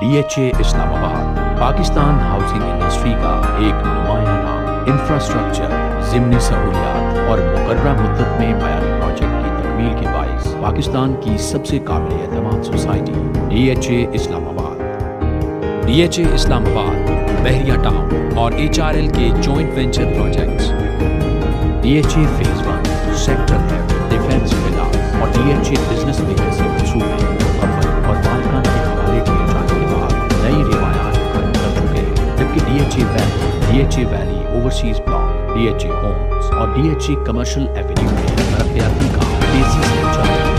DHA اسلام آباد Pakistan housing industry کا ایک نمایاں نام، انفراسٹرکچر، ضمنی سہولیات اور مقررہ مدت میں معیاری پروجیکٹ کی تکمیل کے باعث پاکستان کی سب سے قابل اعتماد سوسائٹی DHA اسلام آباد۔ DHA اسلام آباد، بحریہ ٹاؤن اور HRL کے joint venture projects DHA phase 1 sector F defence ولا اور DHA بزنس ویلز کے منصوبے مکمل اور مالکان کے حوالے کیے جانے کے بعد نئی روایات ختم کر چکے ہیں، جبکہ DHA valley overseas block, DHA homes اور DHA کمرشل ایونیو میں ترقیاتی کام تیزی سے جاری ہے۔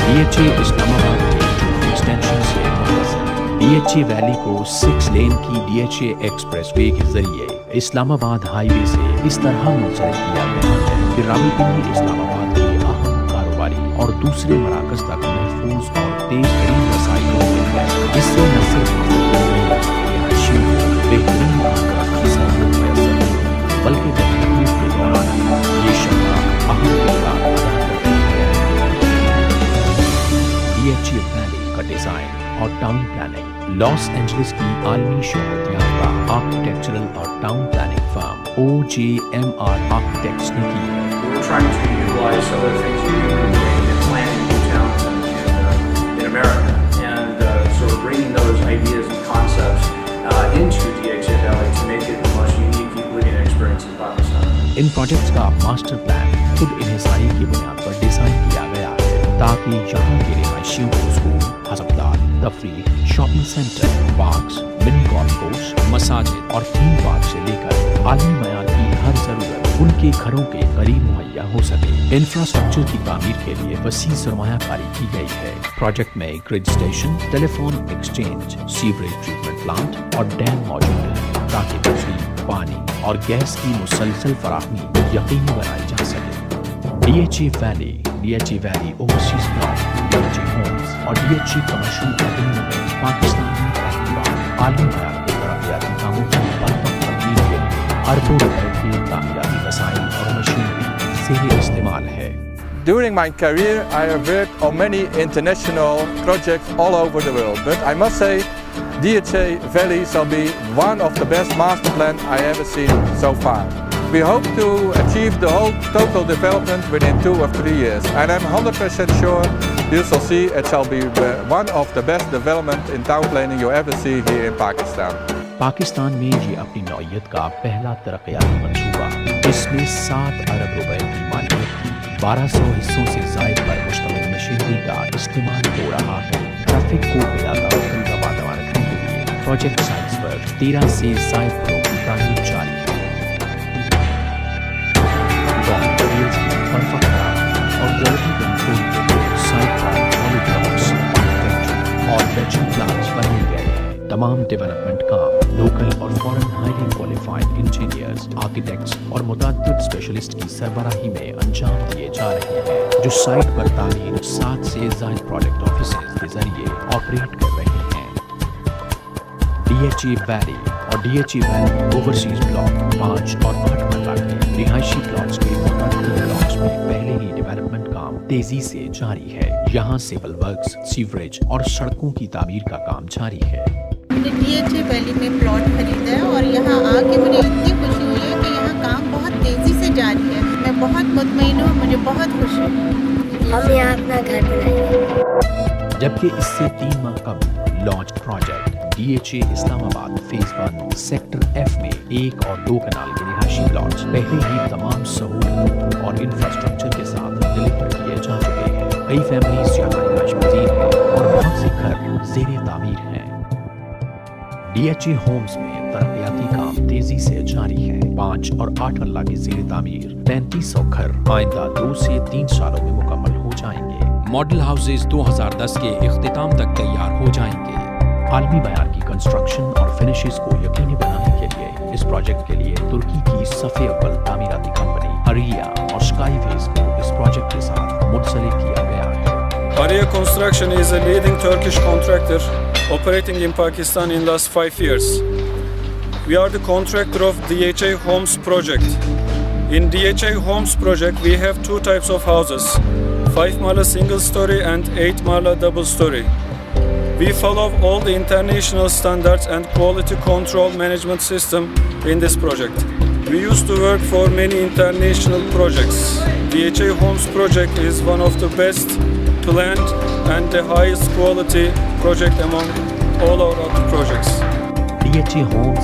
DHA اسلام آباد کے جنوبی ایکسٹینشن سے متصل DHA ویلی کو 6 لین کی DHA ایکسپریس وے کے ذریعے اسلام آباد ہائی وے سے اس طرح منسلک کیا گیا ہے کہ راولپنڈی اسلام آباد کے اہم کاروباری اور دوسرے مراکز تک محفوظ اور تیز ترین رسائی ممکن ہے، جس سے نہ صرف رہائشیوں کو بہترین کی سہولت میسر ہے، بلکہ ڈیولپمنٹ کے دوران یہ شعبہ اہم کردار ادا کرتی ہے۔ DHA ویلی کا ڈیزائن اور ٹاؤن پلاننگ لاس اینجلس کی عالمی شہرت یافتہ آرکیٹیکچرل اور ٹاؤن پلاننگ فرم OJMR آرکیٹیکٹس نے کی ہے۔ We're trying to utilize some of the things we do in planning in towns in America, and so we're bringing those ideas and concepts into DHA Valley to make it the most unique living experience in Pakistan. In projects کا master plan خود انحصاری کی بنیاد پر design کیا گیا ہے تاکہ یہاں کے رہائشیوں کو اسکول، ہسپتال، تفریح، شاپنگ سینٹر، پارکس، منی گولف کورس، مساجد اور تھیم پارک سے لے کر عالمی معیار کی ہر ضرورت ان کے گھروں کے قریب مہیا ہو سکے۔ انفراسٹرکچر کی تعمیر کے لیے وسیع سرمایہ کاری کی گئی ہے۔ پروجیکٹ میں grid station, telephone exchange, sewerage treatment plant اور ڈیم موجود ہیں تاکہ بجلی، پانی اور گیس کی مسلسل فراہمی یقینی بنائی جا سکے۔ DHA valley, DHA valley overseas block, DHA homes اور DHA کمرشل ایونیو میں پاکستان میں پہلی بار عالمی معیار کے ترقیاتی کاموں کی برپا تکمیل کے لیے اربوں روپے کے تعمیراتی وسائل اور مشینری زیر استعمال ہے۔ During my career, I have worked on many international projects all over the world, but I must say DHA Valley shall be one of the best master plans I ever seen so far. We hope to achieve the whole total development within 2 or 3 years, and I'm 100% sure you shall see it shall be one of the best development in town planning you ever see here in Pakistan. Pakistan میں یہ اپنی نوعیت کا پہلا ترقیاتی منصوبہ، جس میں 7 ارب روپے کی مالیت کی 1200 حصوں سے زائد پر مشتمل مشینری کا استعمال ہو رہا ہے۔ ٹریفک کو بلاتاخیر روانہ رکھنے کے لیے پروجیکٹ سائٹس پر 13 سے زائد گھروں کی تعمیر جاری ہے۔ اور کوالٹی کنٹرول کے لیے سائٹ پر پالیگرافس، آرکیٹیکچر اور بیچنگ پلانس بنائے گئے ہیں۔ تمام ڈیولپمنٹ کام لوکل اور فورن ہائیلی کوالیفائڈ انجینئرز، آرکیٹیکٹس اور متعدد اسپیشلسٹ کی سربراہی میں انجام دیے جا رہے ہیں، جو سائٹ پر تعمیر 7 سے زائد پروجیکٹ آفیسز کے ذریعے آپریٹ کر رہے ہیں۔ DHA ویلی اور DHA ویلی اوورسیز بلاک 5 اور 8 مرلہ کے رہائشی پلاٹس کے متعدد بلاکس میں پہلے ہی ڈیولپمنٹ کام تیزی سے جاری ہے۔ یہاں سیول ورکس، سیوریج اور سڑکوں کی تعمیر کا کام جاری ہے۔ میں نے DHA ویلی میں پلاٹ خریدا ہے اور یہاں آ کے مجھے اتنی خوشی ہوئی ہے کہ یہاں کام بہت تیزی سے جاری ہے۔ میں بہت مطمئن ہوں، مجھے بہت خوشی ہے۔ ہم یہاں اپنا گھر بنائیں گے۔ جبکہ اس سے 3 ماہ قبل لانچ پروجیکٹ DHA اسلام آباد فیز 1 سیکٹر F میں 1 اور 2 کنال کے رہائشی پلاٹس پہلے ہی تمام سہولتوں اور انفراسٹرکچر کے ساتھ ڈلیور کیے جا چکے ہیں۔ کئی فیملیز یہاں رہائش پذیر ہیں اور بہت سے گھر زیر تعمیر ہیں۔ DHA ہومز میں ترقیاتی کام تیزی سے جاری ہے۔ 5 اور 8 مرلہ کے زیر تعمیر 3500 گھر آئندہ 2 سے 3 سالوں میں مکمل ہو جائیں گے۔ ماڈل ہاؤسز 2010 کے اختتام تک تیار ہو جائیں گے۔ عالمی معیار کی کنسٹرکشن اور فنشز کو یقینی بنانے کے لیے اس پروجیکٹ کے لیے ترکی کی صف اول تعمیراتی کمپنی Arya اور Sky Ways کو اس پروجیکٹ کے ساتھ منسلک کیا گیا ہے۔ Arya Construction is a leading Turkish contractor operating in Pakistan in last 5 years. We are the contractor of DHA Homes project. In DHA Homes project we have 2 types of houses, 5 marla single story and 8 marla double story. We follow all the international standards and quality control management system in this project. We used to work for many international projects. DHA Homes project is one of the best planned and the highest quality project among all our other projects. DHA Homes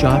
4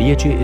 DHA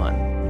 1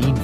3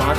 5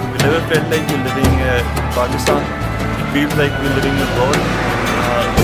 we never felt like we're living in Pakistan. It feels like we're living abroad.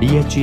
DHA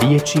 DHA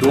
2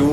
2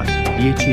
1 DHA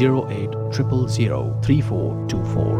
0800 3424.